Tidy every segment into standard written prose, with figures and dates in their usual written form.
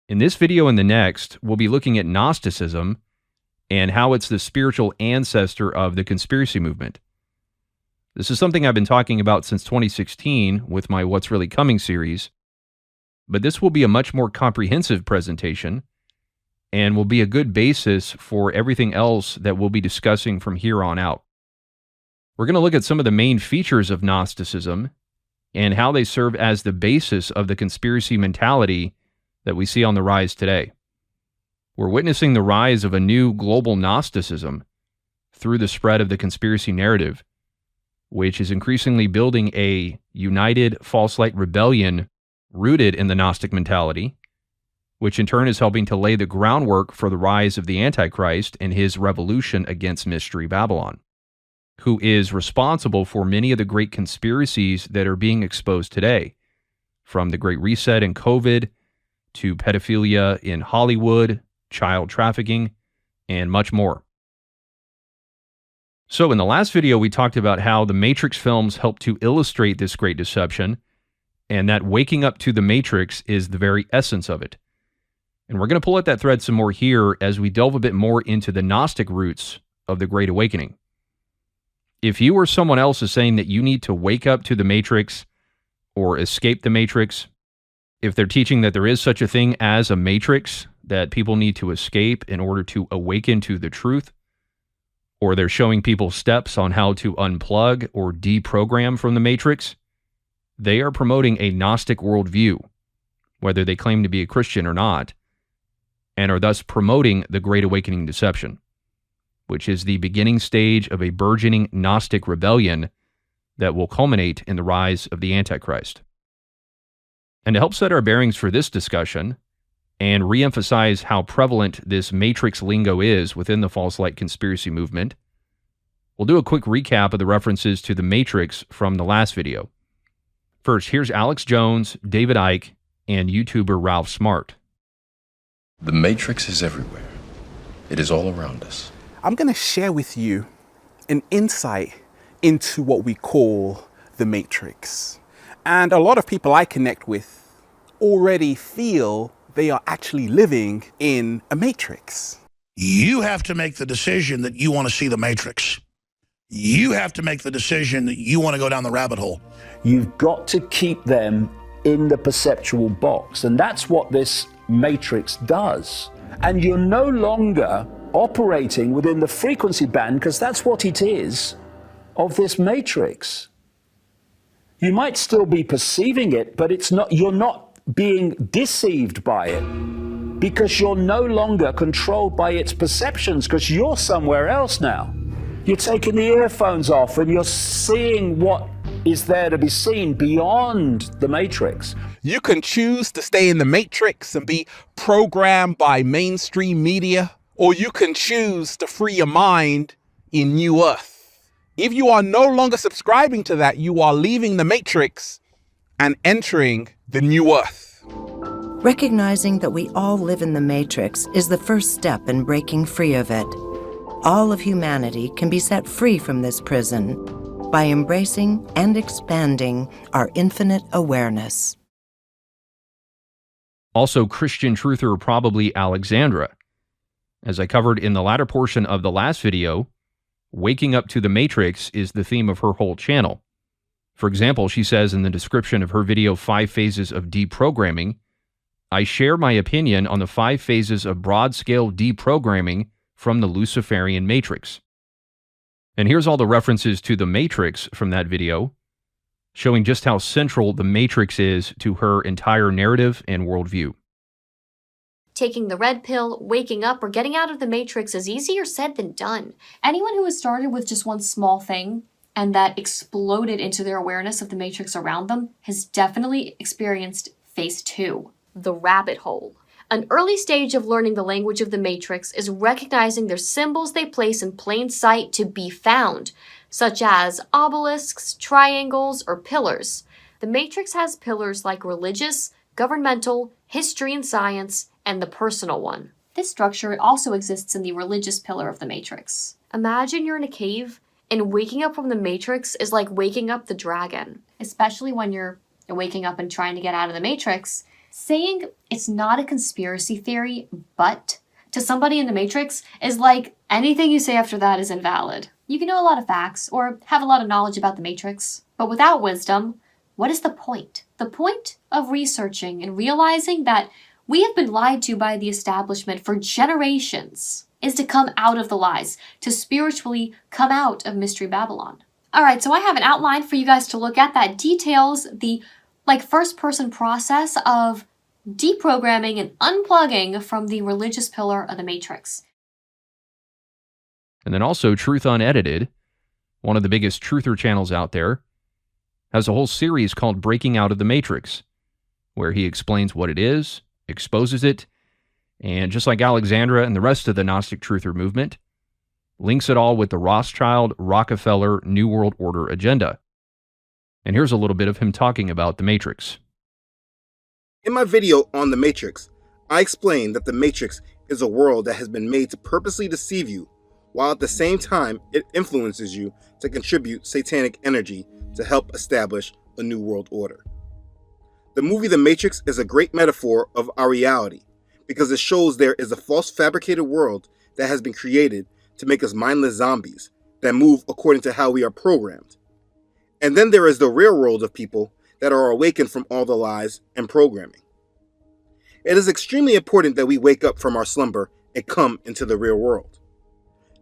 In this video and the next, we'll be looking at Gnosticism and how it's the spiritual ancestor of the conspiracy movement. This is something I've been talking about since 2016 with my What's Really Coming series, but this will be a much more comprehensive presentation and will be a good basis for everything else that we'll be discussing from here on out. We're going to look at some of the main features of Gnosticism and how they serve as the basis of the conspiracy mentality that we see on the rise today. We're witnessing the rise of a new global Gnosticism through the spread of the conspiracy narrative, which is increasingly building a united false light rebellion rooted in the Gnostic mentality, which in turn is helping to lay the groundwork for the rise of the Antichrist and his revolution against Mystery Babylon, who is responsible for many of the great conspiracies that are being exposed today, from the Great Reset and COVID to pedophilia in Hollywood, child trafficking, and much more. So in the last video, we talked about how the Matrix films help to illustrate this great deception, and that waking up to the Matrix is the very essence of it. And we're going to pull at that thread some more here as we delve a bit more into the Gnostic roots of the Great Awakening. If you or someone else is saying that you need to wake up to the Matrix or escape the Matrix, if they're teaching that there is such a thing as a Matrix that people need to escape in order to awaken to the truth, or they're showing people steps on how to unplug or deprogram from the Matrix, they are promoting a Gnostic worldview, whether they claim to be a Christian or not, and are thus promoting the Great Awakening deception, which is the beginning stage of a burgeoning Gnostic rebellion that will culminate in the rise of the Antichrist. And to help set our bearings for this discussion and reemphasize how prevalent this Matrix lingo is within the false light conspiracy movement, we'll do a quick recap of the references to the Matrix from the last video. First, here's Alex Jones, David Icke, and YouTuber Ralph Smart. The Matrix is everywhere. It is all around us. I'm going to share with you an insight into what we call the Matrix. And a lot of people I connect with already feel they are actually living in a Matrix. You have to make the decision that you want to see the Matrix. You have to make the decision that you want to go down the rabbit hole. You've got to keep them in the perceptual box. And that's what this Matrix does. And you're no longer operating within the frequency band, because that's what it is, of this Matrix. You might still be perceiving it, but it's not, you're not being deceived by it, because you're no longer controlled by its perceptions, because you're somewhere else now. You're taking the earphones off and you're seeing what is there to be seen beyond the Matrix. You can choose to stay in the Matrix and be programmed by mainstream media, or you can choose to free your mind in New Earth. If you are no longer subscribing to that, you are leaving the Matrix and entering the New Earth. Recognizing that we all live in the Matrix is the first step in breaking free of it. All of humanity can be set free from this prison by embracing and expanding our infinite awareness. Also, Christian truther probably Alexandra. As I covered in the latter portion of the last video, waking up to the Matrix is the theme of her whole channel. For example, she says in the description of her video 5 Phases of Deprogramming, I share my opinion on the 5 phases of broad-scale deprogramming from the Luciferian Matrix. And here's all the references to the Matrix from that video, showing just how central the Matrix is to her entire narrative and worldview. Taking the red pill, waking up, or getting out of the Matrix is easier said than done. Anyone who has started with just one small thing and that exploded into their awareness of the Matrix around them has definitely experienced phase 2, the rabbit hole. An early stage of learning the language of the Matrix is recognizing their symbols they place in plain sight to be found, such as obelisks, triangles, or pillars. The Matrix has pillars like religious, governmental, history and science, and the personal one. This structure also exists in the religious pillar of the Matrix. Imagine you're in a cave, and waking up from the Matrix is like waking up the dragon. Especially when you're waking up and trying to get out of the Matrix, Saying it's not a conspiracy theory, but to somebody in the Matrix is like anything you say after that is invalid. You can know a lot of facts or have a lot of knowledge about the Matrix, but without wisdom, what is the point? The point of researching and realizing that we have been lied to by the establishment for generations is to come out of the lies, to spiritually come out of Mystery Babylon. All right, so I have an outline for you guys to look at that details the first-person process of deprogramming and unplugging from the religious pillar of the Matrix. And then also Truth Unedited, one of the biggest truther channels out there, has a whole series called Breaking Out of the Matrix, where he explains what it is, exposes it, and just like Alexandra and the rest of the Gnostic truther movement, links it all with the Rothschild, Rockefeller, New World Order agenda. And here's a little bit of him talking about the Matrix. In my video on the Matrix, I explained that the Matrix is a world that has been made to purposely deceive you, while at the same time it influences you to contribute satanic energy to help establish a new world order. The movie The Matrix is a great metaphor of our reality because it shows there is a false fabricated world that has been created to make us mindless zombies that move according to how we are programmed. And then there is the real world of people that are awakened from all the lies and programming. It is extremely important that we wake up from our slumber and come into the real world.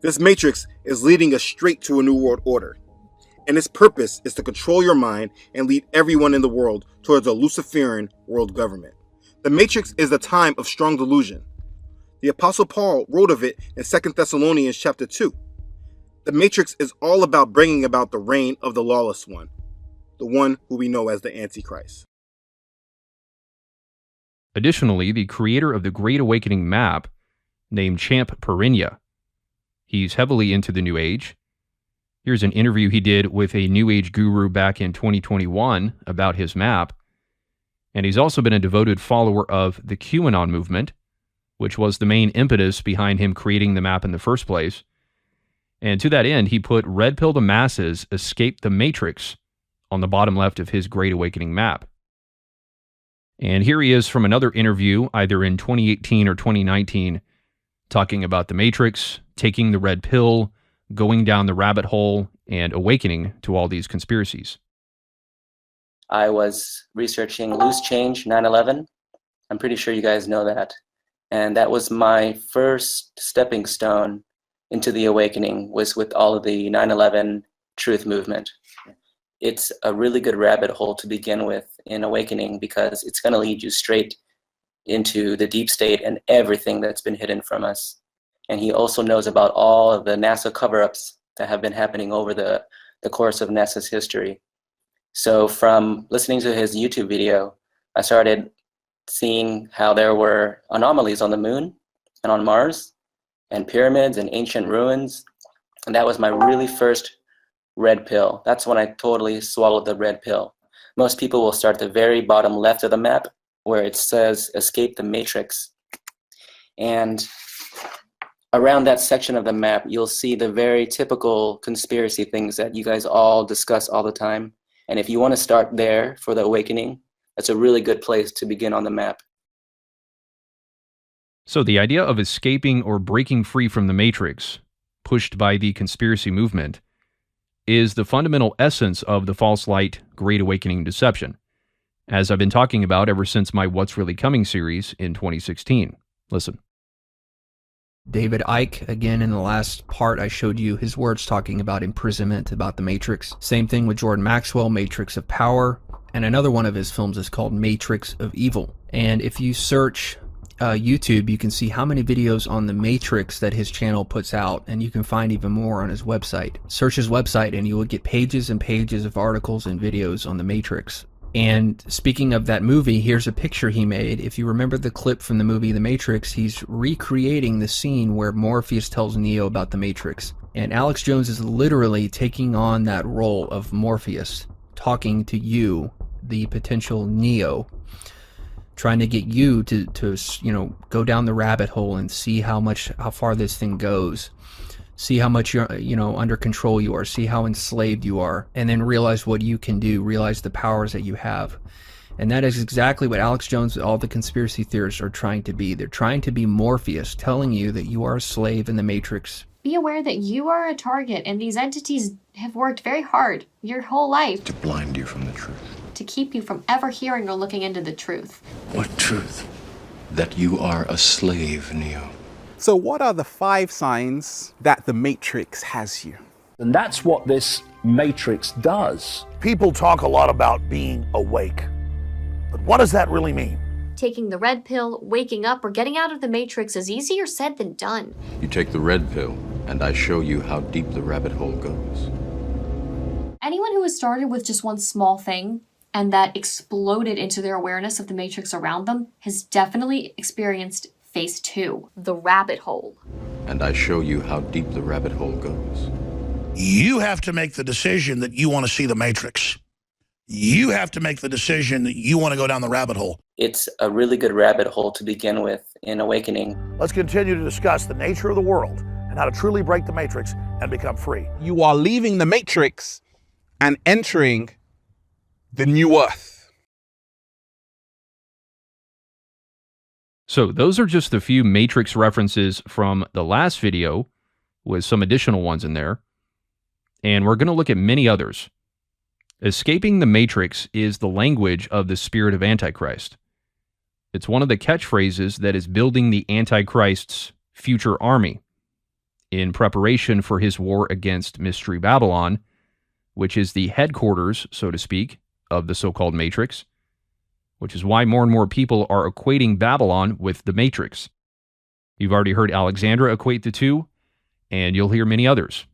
This Matrix is leading us straight to a new world order, and its purpose is to control your mind and lead everyone in the world towards a Luciferian world government. The Matrix is a time of strong delusion. The Apostle Paul wrote of it in 2 Thessalonians chapter 2. The Matrix is all about bringing about the reign of the lawless one, the one who we know as the Antichrist. Additionally, the creator of the Great Awakening map, named Champ Perinya, he's heavily into the New Age. Here's an interview he did with a New Age guru back in 2021 about his map. And he's also been a devoted follower of the QAnon movement, which was the main impetus behind him creating the map in the first place. And to that end, he put "Red Pill to Masses, Escape the Matrix" on the bottom left of his Great Awakening map. And here he is from another interview, either in 2018 or 2019, talking about the Matrix, taking the red pill, going down the rabbit hole, and awakening to all these conspiracies. I was researching loose change 9/11. I'm pretty sure you guys know that. And that was my first stepping stone into the awakening, was with all of the 9/11 truth movement. It's a really good rabbit hole to begin with in awakening because it's going to lead you straight into the deep state and everything that's been hidden from us. And he also knows about all of the NASA cover-ups that have been happening over the course of NASA's history. So from listening to his YouTube video, I started seeing how there were anomalies on the moon and on Mars, and pyramids and ancient ruins. And that was my really first red pill. That's when I totally swallowed the red pill. Most people will start at the very bottom left of the map where it says "Escape the Matrix." And around that section of the map, you'll see the very typical conspiracy things that you guys all discuss all the time. And if you want to start there for the awakening, that's a really good place to begin on the map. So the idea of escaping or breaking free from the Matrix, pushed by the conspiracy movement, is the fundamental essence of the false light Great Awakening deception, as I've been talking about ever since my What's Really Coming series in 2016. Listen. David Icke, again, in the last part, I showed you his words talking about imprisonment, about the Matrix. Same thing with Jordan Maxwell, Matrix of Power, and another one of his films is called Matrix of Evil. And if you search YouTube, you can see how many videos on the Matrix that his channel puts out, and you can find even more on his website. Search his website and you will get pages and pages of articles and videos on the Matrix. And speaking of that movie, here's a picture he made. If you remember the clip from the movie The Matrix, he's recreating the scene where Morpheus tells Neo about the Matrix. And Alex Jones is literally taking on that role of Morpheus, talking to you, the potential Neo, trying to get you to go down the rabbit hole and see how far this thing goes. See how much you're, under control you are. See how enslaved you are. And then realize what you can do. Realize the powers that you have. And that is exactly what Alex Jones and all the conspiracy theorists are trying to be. They're trying to be Morpheus, telling you that you are a slave in the Matrix. Be aware that you are a target, and these entities have worked very hard your whole life To blind you from the truth. to keep you from ever hearing or looking into the truth. What truth? That you are a slave, Neo. So what are the 5 signs that the Matrix has you? And that's what this Matrix does. People talk a lot about being awake, but what does that really mean? Taking the red pill, waking up, or getting out of the Matrix is easier said than done. You take the red pill, and I show you how deep the rabbit hole goes. Anyone who has started with just one small thing and that exploded into their awareness of the Matrix around them has definitely experienced phase 2, the rabbit hole. And I show you how deep the rabbit hole goes. You have to make the decision that you want to see the Matrix. You have to make the decision that you want to go down the rabbit hole. It's a really good rabbit hole to begin with in awakening. Let's continue to discuss the nature of the world and how to truly break the Matrix and become free. You are leaving the Matrix and entering the new Earth. So those are just a few Matrix references from the last video, with some additional ones in there. And we're going to look at many others. Escaping the Matrix is the language of the spirit of Antichrist. It's one of the catchphrases that is building the Antichrist's future army in preparation for his war against Mystery Babylon, which is the headquarters, so to speak, of the so-called Matrix, which is why more and more people are equating Babylon with the Matrix. You've already heard Alexandra equate the two, and you'll hear many others.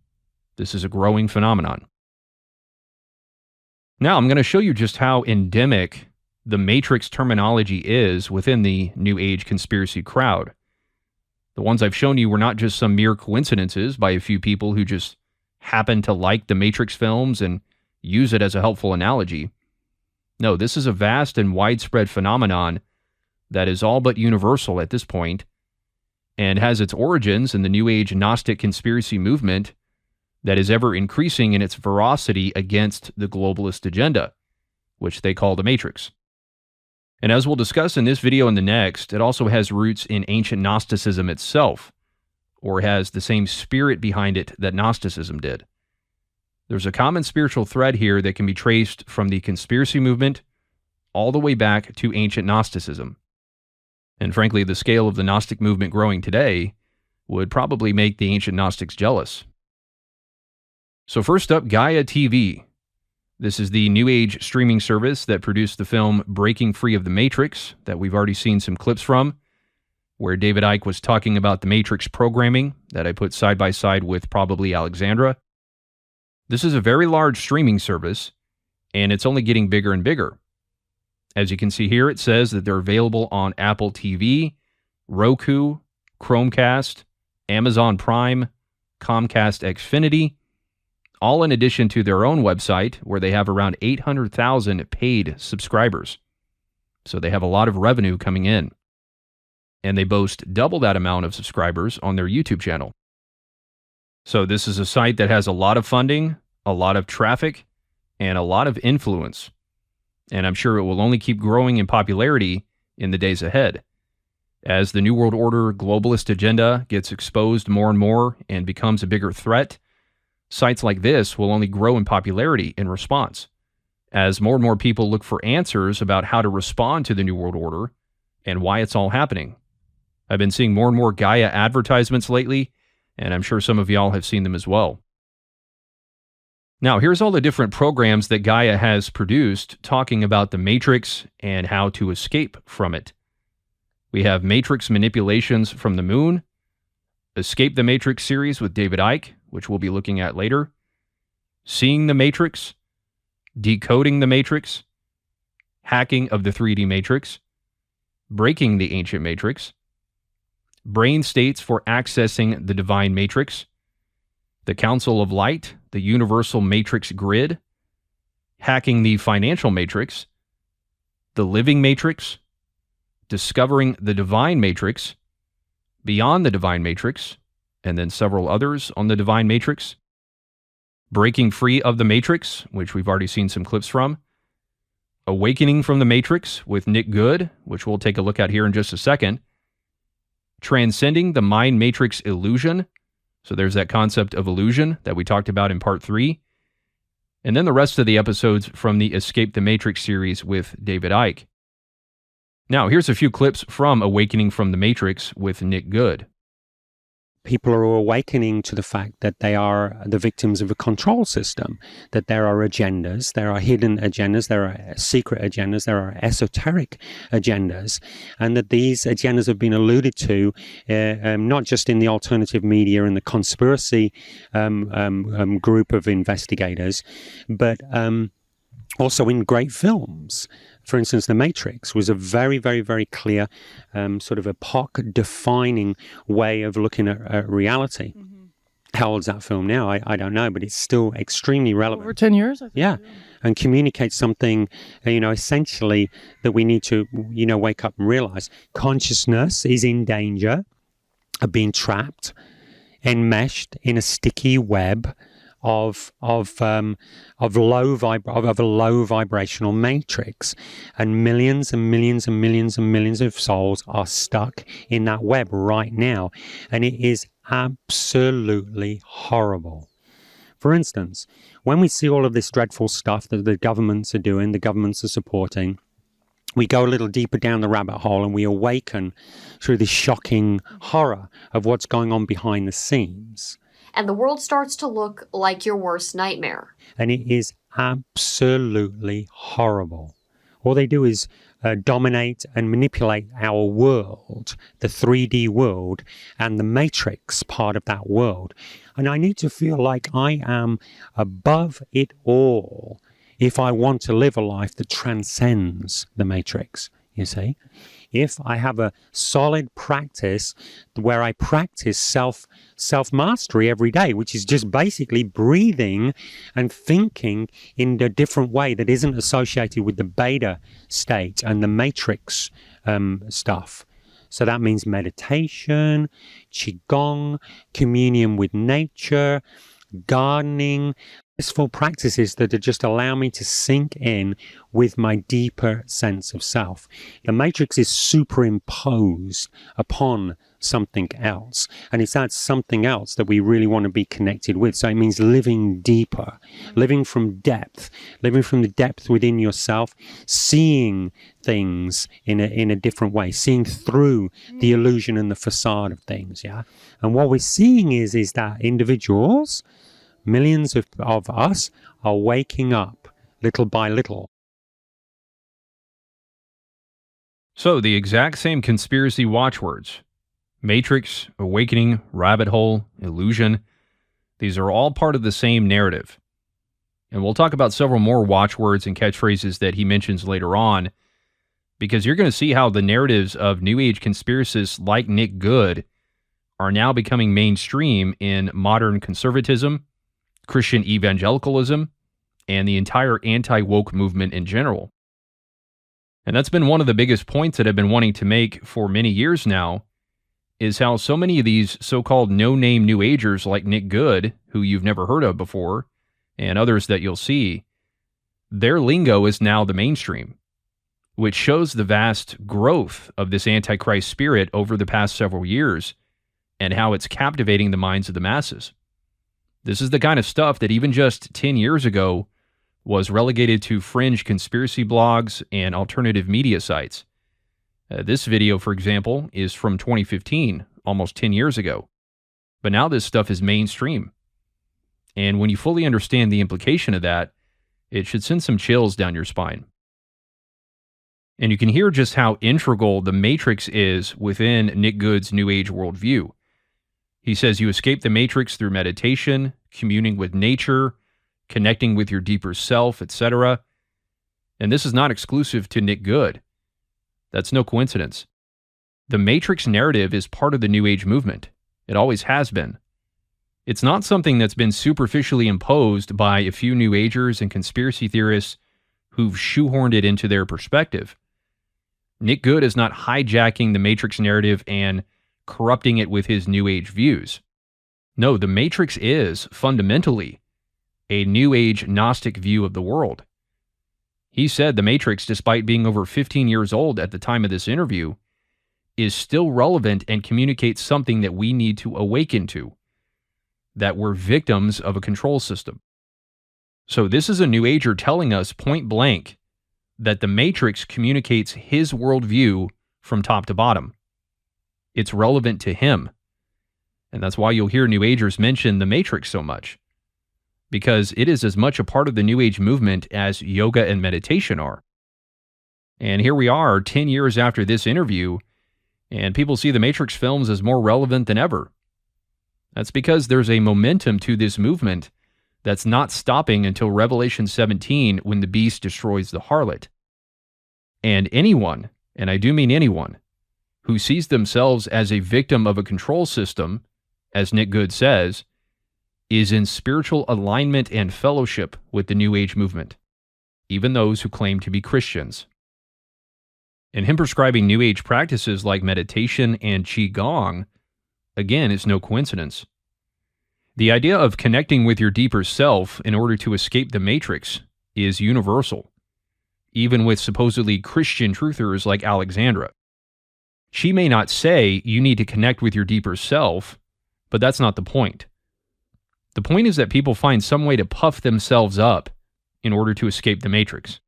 This is a growing phenomenon. Now, I'm going to show you just how endemic the Matrix terminology is within the New Age conspiracy crowd. The ones I've shown you were not just some mere coincidences by a few people who just happen to like the Matrix films and use it as a helpful analogy. No, this is a vast and widespread phenomenon that is all but universal at this point and has its origins in the New Age Gnostic conspiracy movement that is ever increasing in its ferocity against the globalist agenda, which they call the Matrix. And as we'll discuss in this video and the next, it also has roots in ancient Gnosticism itself, or has the same spirit behind it that Gnosticism did. There's a common spiritual thread here that can be traced from the conspiracy movement all the way back to ancient Gnosticism. And frankly, the scale of the Gnostic movement growing today would probably make the ancient Gnostics jealous. So first up, Gaia TV. This is the New Age streaming service that produced the film Breaking Free of the Matrix that we've already seen some clips from, where David Icke was talking about the Matrix programming that I put side by side with probably Alexandra. This is a very large streaming service, and it's only getting bigger and bigger. As you can see here, it says that they're available on Apple TV, Roku, Chromecast, Amazon Prime, Comcast Xfinity, all in addition to their own website, where they have around 800,000 paid subscribers. So they have a lot of revenue coming in. And they boast double that amount of subscribers on their YouTube channel. So this is a site that has a lot of funding, a lot of traffic, and a lot of influence. And I'm sure it will only keep growing in popularity in the days ahead. As the New World Order globalist agenda gets exposed more and more and becomes a bigger threat, sites like this will only grow in popularity in response, as more and more people look for answers about how to respond to the New World Order and why it's all happening. I've been seeing more and more Gaia advertisements lately, and I'm sure some of y'all have seen them as well. Now, here's all the different programs that Gaia has produced talking about the Matrix and how to escape from it. We have Matrix Manipulations from the Moon, Escape the Matrix series with David Icke, which we'll be looking at later, Seeing the Matrix, Decoding the Matrix, Hacking of the 3D Matrix, Breaking the Ancient Matrix, Brain States for Accessing the Divine Matrix, The Council of Light, the Universal Matrix Grid, Hacking the Financial Matrix, The Living Matrix, Discovering the Divine Matrix, Beyond the Divine Matrix, and then several others on the Divine Matrix, Breaking Free of the Matrix, which we've already seen some clips from, Awakening from the Matrix with Nick Good, which we'll take a look at here in just a second. Transcending the Mind Matrix Illusion. So there's that concept of illusion that we talked about in part 3. And then the rest of the episodes from the Escape the Matrix series with David Icke. Now, here's a few clips from Awakening from the Matrix with Nick Good. People are awakening to the fact that they are the victims of a control system, that there are agendas, there are hidden agendas, there are secret agendas, there are esoteric agendas, and that these agendas have been alluded to not just in the alternative media and the conspiracy group of investigators, but also in great films. For instance, The Matrix was a very, very, very clear sort of epoch-defining way of looking at reality. Mm-hmm. How old's that film now? I don't know, but it's still extremely relevant. Over 10 years, I think. Yeah, and communicates something, essentially that we need to, wake up and realize. Consciousness is in danger of being trapped, enmeshed in a sticky web of a low vibrational matrix, and millions and millions and millions and millions of souls are stuck in that web right now, and it is absolutely horrible. For instance, when we see all of this dreadful stuff that the governments are doing, the governments are supporting, we go a little deeper down the rabbit hole and we awaken through the shocking horror of what's going on behind the scenes. And the world starts to look like your worst nightmare. And it is absolutely horrible. All they do is dominate and manipulate our world, the 3D world, and the matrix part of that world. And I need to feel like I am above it all if I want to live a life that transcends the matrix, you see. If I have a solid practice where I practice self-mastery every day, which is just basically breathing and thinking in a different way that isn't associated with the beta state and the matrix stuff. So that means meditation, qigong, communion with nature, gardening, blissful practices that just allow me to sink in with my deeper sense of self. The matrix is superimposed upon something else, and it's that something else that we really want to be connected with. So it means living deeper, living from the depth within yourself, seeing things in a different way, seeing through the illusion and the facade of things. Yeah, and what we're seeing is that individuals, millions of us, are waking up little by little. So the exact same conspiracy watchwords: Matrix, awakening, rabbit hole, illusion. These are all part of the same narrative. And we'll talk about several more watchwords and catchphrases that he mentions later on, because you're going to see how the narratives of New Age conspiracists like Nick Good are now becoming mainstream in modern conservatism, Christian evangelicalism, and the entire anti-woke movement in general. And that's been one of the biggest points that I've been wanting to make for many years now, is how so many of these so-called no-name New Agers like Nick Good, who you've never heard of before, and others that you'll see, their lingo is now the mainstream, which shows the vast growth of this Antichrist spirit over the past several years, and how it's captivating the minds of the masses. This is the kind of stuff that even just 10 years ago was relegated to fringe conspiracy blogs and alternative media sites. This video, for example, is from 2015, almost 10 years ago. But now this stuff is mainstream. And when you fully understand the implication of that, it should send some chills down your spine. And you can hear just how integral the Matrix is within Nick Good's New Age worldview. He says you escape the Matrix through meditation, communing with nature, connecting with your deeper self, etc. And this is not exclusive to Nick Good. That's no coincidence. The Matrix narrative is part of the New Age movement. It always has been. It's not something that's been superficially imposed by a few New Agers and conspiracy theorists who've shoehorned it into their perspective. Nick Good is not hijacking the Matrix narrative and corrupting it with his New Age views. No, the Matrix is, fundamentally, a New Age Gnostic view of the world. He said the Matrix, despite being over 15 years old at the time of this interview, is still relevant and communicates something that we need to awaken to, that we're victims of a control system. So this is a New Ager telling us point blank that the Matrix communicates his worldview from top to bottom. It's relevant to him. And that's why you'll hear New Agers mention the Matrix so much, because it is as much a part of the New Age movement as yoga and meditation are. And here we are 10 years after this interview, and people see the Matrix films as more relevant than ever. That's because there's a momentum to this movement that's not stopping until Revelation 17, when the beast destroys the harlot. And anyone, and I do mean anyone, who sees themselves as a victim of a control system, as Nick Good says, is in spiritual alignment and fellowship with the New Age movement, even those who claim to be Christians. And him prescribing New Age practices like meditation and Qigong, again, is no coincidence. The idea of connecting with your deeper self in order to escape the Matrix is universal, even with supposedly Christian truthers like Alexandra. She may not say you need to connect with your deeper self, but that's not the point. The point is that people find some way to puff themselves up in order to escape the Matrix.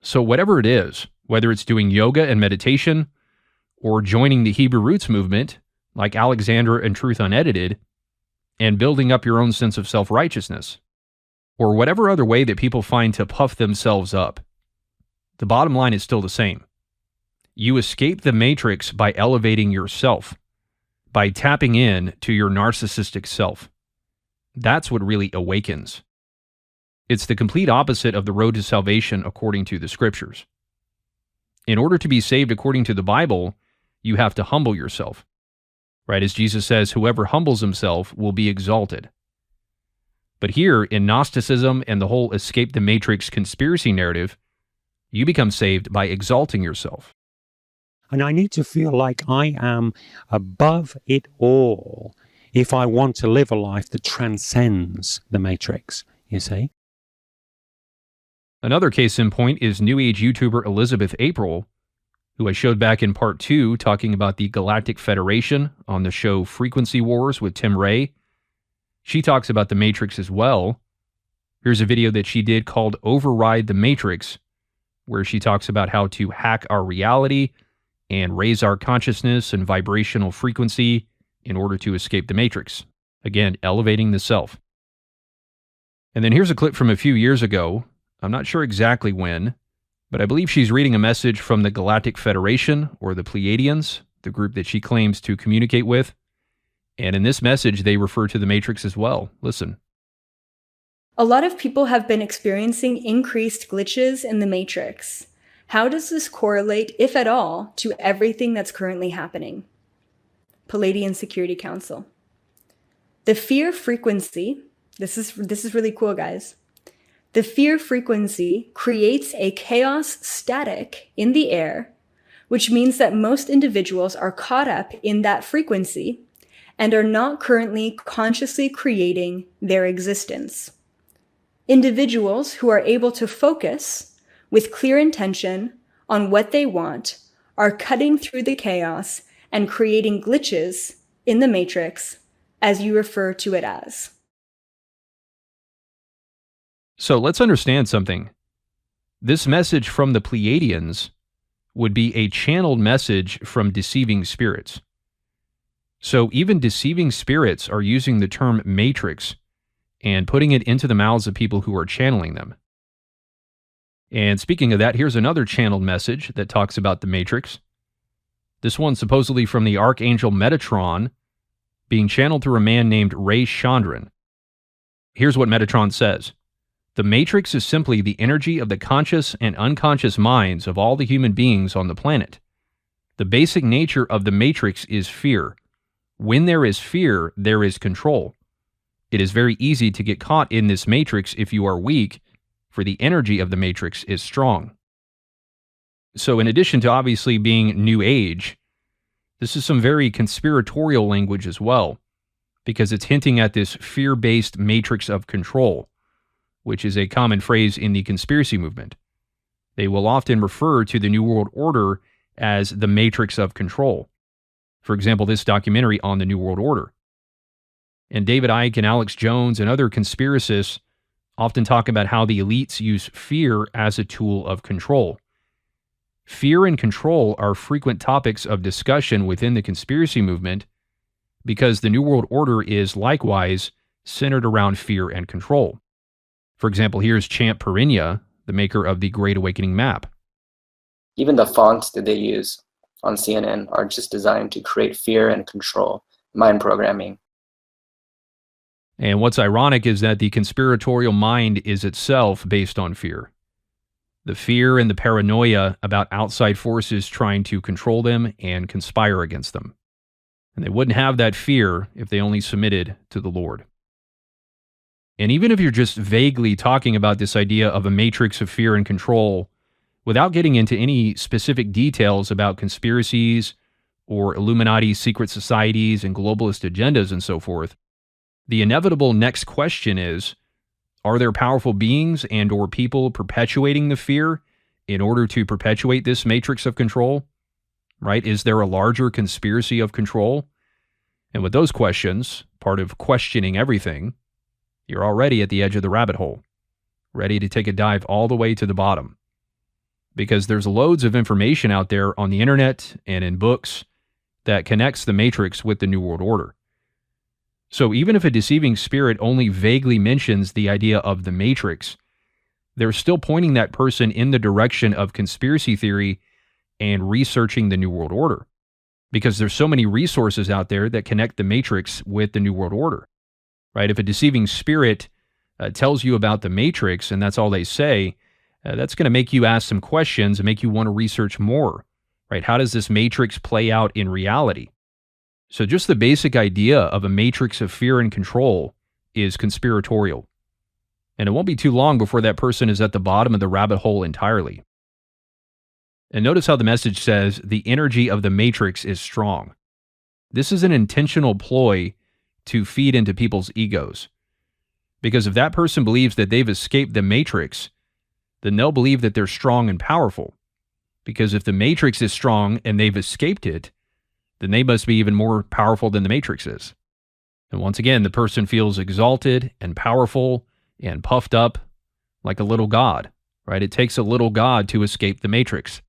So whatever it is, whether it's doing yoga and meditation, or joining the Hebrew Roots movement, like Alexandra and Truth Unedited, and building up your own sense of self-righteousness, or whatever other way that people find to puff themselves up, the bottom line is still the same. You escape the Matrix by elevating yourself, by tapping in to your narcissistic self. That's what really awakens. It's the complete opposite of the road to salvation according to the scriptures. In order to be saved according to the Bible, you have to humble yourself. Right, as Jesus says, whoever humbles himself will be exalted. But here, in Gnosticism and the whole escape the Matrix conspiracy narrative, you become saved by exalting yourself. And I need to feel like I am above it all if I want to live a life that transcends the Matrix, you see? Another case in point is New Age YouTuber Elizabeth April, who I showed back in part 2 talking about the Galactic Federation on the show Frequency Wars with Tim Ray. She talks about the Matrix as well. Here's a video that she did called Override the Matrix, where she talks about how to hack our reality and raise our consciousness and vibrational frequency in order to escape the Matrix. Again, elevating the self. And then here's a clip from a few years ago. I'm not sure exactly when, but I believe she's reading a message from the Galactic Federation, or the Pleiadians, the group that she claims to communicate with. And in this message, they refer to the Matrix as well. Listen. A lot of people have been experiencing increased glitches in the Matrix. How does this correlate, if at all, to everything that's currently happening? Pleiadian Security Council. The fear frequency, this is really cool, guys. The fear frequency creates a chaos static in the air, which means that most individuals are caught up in that frequency and are not currently consciously creating their existence. Individuals who are able to focus with clear intention on what they want are cutting through the chaos and creating glitches in the Matrix, as you refer to it as. So let's understand something. This message from the Pleiadians would be a channeled message from deceiving spirits. So even deceiving spirits are using the term Matrix and putting it into the mouths of people who are channeling them. And speaking of that, here's another channeled message that talks about the Matrix. This one supposedly from the Archangel Metatron, being channeled through a man named Ray Chandran. Here's what Metatron says. The Matrix is simply the energy of the conscious and unconscious minds of all the human beings on the planet. The basic nature of the Matrix is fear. When there is fear, there is control. It is very easy to get caught in this Matrix if you are weak, for the energy of the Matrix is strong. So in addition to obviously being New Age, this is some very conspiratorial language as well, because it's hinting at this fear-based matrix of control, which is a common phrase in the conspiracy movement. They will often refer to the New World Order as the matrix of control. For example, this documentary on the New World Order. And David Icke and Alex Jones and other conspiracists often talk about how the elites use fear as a tool of control. Fear and control are frequent topics of discussion within the conspiracy movement because the New World Order is likewise centered around fear and control. For example, here's Champ Perinia, the maker of the Great Awakening map. Even the fonts that they use on CNN are just designed to create fear and control, mind programming. And what's ironic is that the conspiratorial mind is itself based on fear. The fear and the paranoia about outside forces trying to control them and conspire against them. And they wouldn't have that fear if they only submitted to the Lord. And even if you're just vaguely talking about this idea of a matrix of fear and control, without getting into any specific details about conspiracies or Illuminati secret societies and globalist agendas and so forth, the inevitable next question is, are there powerful beings and or people perpetuating the fear in order to perpetuate this matrix of control? Right? Is there a larger conspiracy of control? And with those questions, part of questioning everything, you're already at the edge of the rabbit hole, ready to take a dive all the way to the bottom. Because there's loads of information out there on the internet and in books that connects the matrix with the New World Order. So even if a deceiving spirit only vaguely mentions the idea of the matrix, they're still pointing that person in the direction of conspiracy theory and researching the New World Order. Because there's so many resources out there that connect the matrix with the New World Order. Right? If a deceiving spirit tells you about the matrix and that's all they say, that's going to make you ask some questions and make you want to research more. Right? How does this matrix play out in reality? So just the basic idea of a matrix of fear and control is conspiratorial. And it won't be too long before that person is at the bottom of the rabbit hole entirely. And notice how the message says the energy of the matrix is strong. This is an intentional ploy to feed into people's egos. Because if that person believes that they've escaped the matrix, then they'll believe that they're strong and powerful. Because if the matrix is strong and they've escaped it, then they must be even more powerful than the matrix is. And once again, the person feels exalted and powerful and puffed up like a little god, right? It takes a little god to escape the matrix.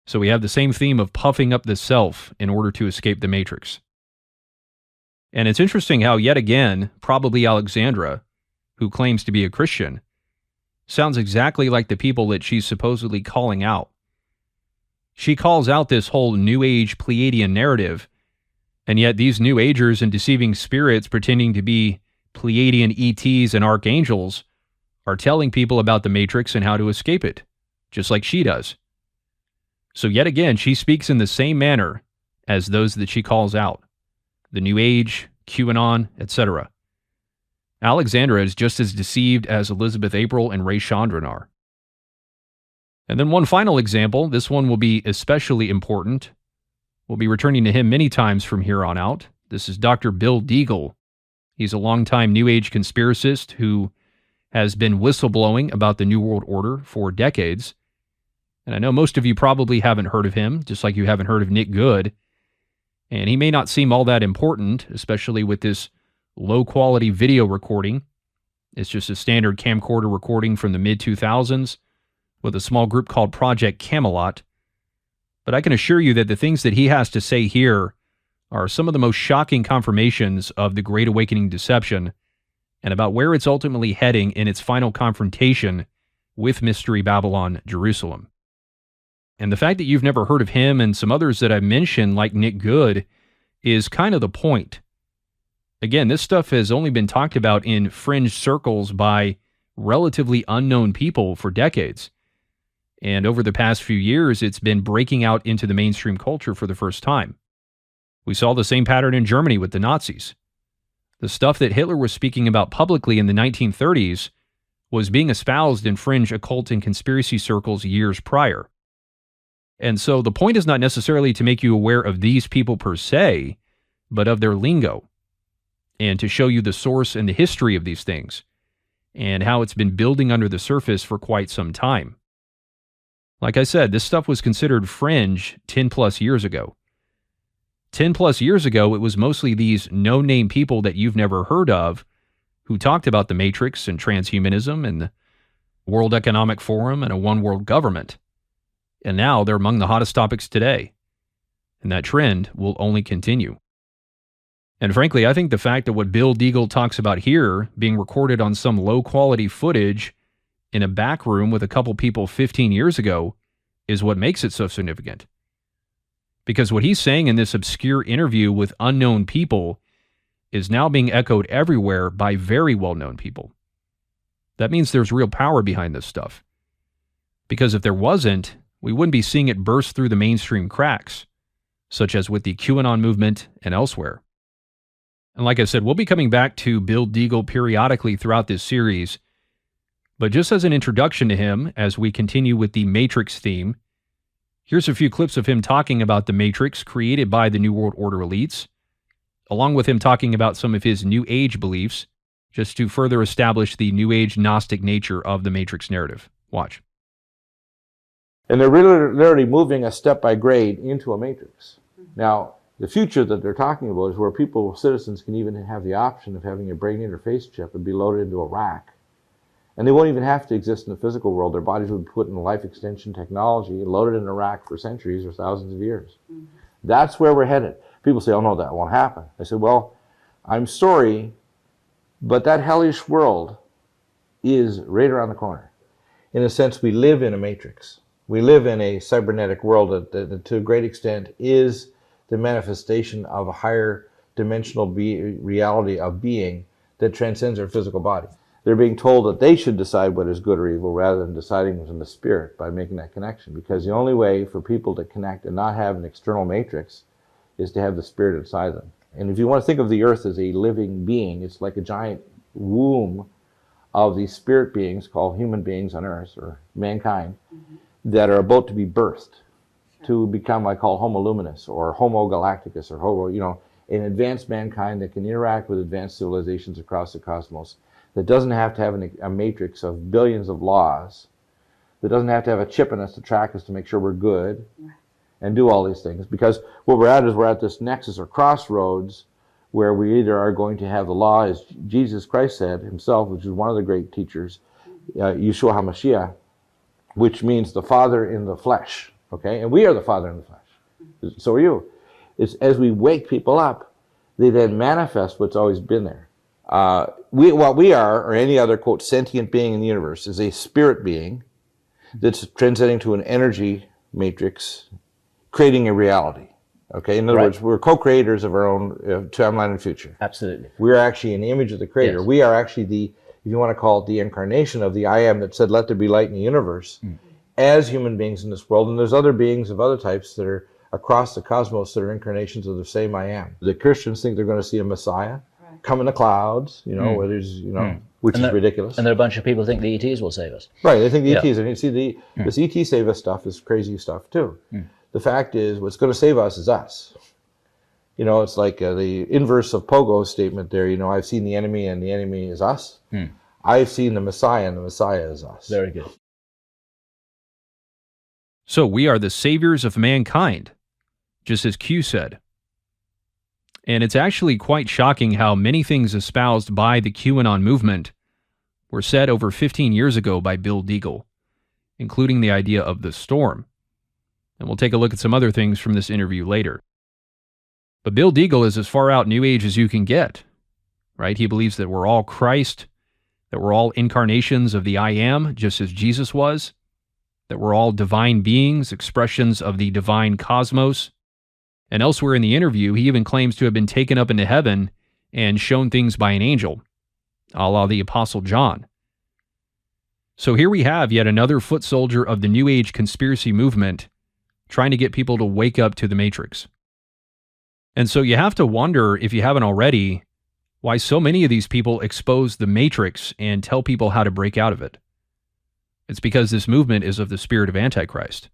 So we have the same theme of puffing up the self in order to escape the matrix. And it's interesting how, yet again, probably Alexandra, who claims to be a Christian, sounds exactly like the people that she's supposedly calling out. She calls out this whole New Age Pleiadian narrative, and yet these New Agers and deceiving spirits pretending to be Pleiadian ETs and archangels are telling people about the Matrix and how to escape it, just like she does. So yet again, she speaks in the same manner as those that she calls out. The New Age, QAnon, etc. Alexandra is just as deceived as Elizabeth April and Ray Chandran are. And then one final example, this one will be especially important. We'll be returning to him many times from here on out. This is Dr. Bill Deagle. He's a longtime New Age conspiracist who has been whistleblowing about the New World Order for decades. And I know most of you probably haven't heard of him, just like you haven't heard of Nick Good. And he may not seem all that important, especially with this low-quality video recording. It's just a standard camcorder recording from the mid-2000s with a small group called Project Camelot. But I can assure you that the things that he has to say here are some of the most shocking confirmations of the Great Awakening deception and about where it's ultimately heading in its final confrontation with Mystery Babylon, Jerusalem. And the fact that you've never heard of him and some others that I've mentioned, like Nick Good, is kind of the point. Again, this stuff has only been talked about in fringe circles by relatively unknown people for decades. And over the past few years, it's been breaking out into the mainstream culture for the first time. We saw the same pattern in Germany with the Nazis. The stuff that Hitler was speaking about publicly in the 1930s was being espoused in fringe occult and conspiracy circles years prior. And so the point is not necessarily to make you aware of these people per se, but of their lingo, and to show you the source and the history of these things, and how it's been building under the surface for quite some time. Like I said, this stuff was considered fringe 10 plus years ago. 10 plus years ago, it was mostly these no-name people that you've never heard of who talked about the Matrix and transhumanism and the World Economic Forum and a one-world government. And now they're among the hottest topics today. And that trend will only continue. And frankly, I think the fact that what Bill Deagle talks about here being recorded on some low-quality footage in a back room with a couple people 15 years ago is what makes it so significant. Because what he's saying in this obscure interview with unknown people is now being echoed everywhere by very well-known people. That means there's real power behind this stuff. Because if there wasn't, we wouldn't be seeing it burst through the mainstream cracks, such as with the QAnon movement and elsewhere. And like I said, we'll be coming back to Bill Deagle periodically throughout this series. But just as an introduction to him, as we continue with the Matrix theme, here's a few clips of him talking about the Matrix created by the New World Order elites, along with him talking about some of his New Age beliefs, just to further establish the New Age Gnostic nature of the Matrix narrative. Watch. And they're literally moving a step by grade into a matrix. Now, the future that they're talking about is where people, citizens, can even have the option of having a brain interface chip and be loaded into a rack. And they won't even have to exist in the physical world. Their bodies would be put in life extension technology and loaded in a rack for centuries or thousands of years. That's where we're headed. People say, oh no, that won't happen. I said, well, I'm sorry, but that hellish world is right around the corner. In a sense, we live in a matrix. We live in a cybernetic world that to a great extent is the manifestation of a higher dimensional reality of being that transcends our physical body. They're being told that they should decide what is good or evil rather than deciding from the spirit by making that connection. Because the only way for people to connect and not have an external matrix is to have the spirit inside them. And if you want to think of the earth as a living being, it's like a giant womb of these spirit beings called human beings on earth, or mankind, that are about to be birthed to become, I call, Homo luminous or Homo galacticus or Homo, an advanced mankind that can interact with advanced civilizations across the cosmos, that doesn't have to have a matrix of billions of laws, that doesn't have to have a chip in us to track us to make sure we're good and do all these things. Because what we're at this nexus or crossroads where we either are going to have the law, as Jesus Christ said himself, which is one of the great teachers, Yeshua HaMashiach, which means the Father in the flesh, okay? And we are the Father in the flesh. So are you. It's as we wake people up, they then manifest what's always been there. What we are, or any other, quote, sentient being in the universe, is a spirit being that's transcending to an energy matrix, creating a reality, okay? In other words, we're co-creators of our own timeline and future. Absolutely. We're actually in the image of the Creator. Yes. We are actually the, if you want to call it, the incarnation of the I Am that said, let there be light in the universe, as human beings in this world. And there's other beings of other types that are across the cosmos that are incarnations of the same I Am. The Christians think they're going to see a Messiah come in the clouds, where there's, which is ridiculous. And there are a bunch of people who think the ETs will save us. Right, they think the ETs, and you see this ET save us stuff is crazy stuff too. The fact is, what's going to save us is us. It's like the inverse of Pogo's statement there, I've seen the enemy and the enemy is us. I've seen the Messiah and the Messiah is us. Very good. So we are the saviors of mankind, just as Q said. And it's actually quite shocking how many things espoused by the QAnon movement were said over 15 years ago by Bill Deagle, including the idea of the storm. And we'll take a look at some other things from this interview later. But Bill Deagle is as far out New Age as you can get, right? He believes that we're all Christ, that we're all incarnations of the I Am, just as Jesus was, that we're all divine beings, expressions of the divine cosmos. And elsewhere in the interview, he even claims to have been taken up into heaven and shown things by an angel, a la the Apostle John. So here we have yet another foot soldier of the New Age conspiracy movement trying to get people to wake up to the Matrix. And so you have to wonder, if you haven't already, why so many of these people expose the Matrix and tell people how to break out of it. It's because this movement is of the spirit of Antichrist.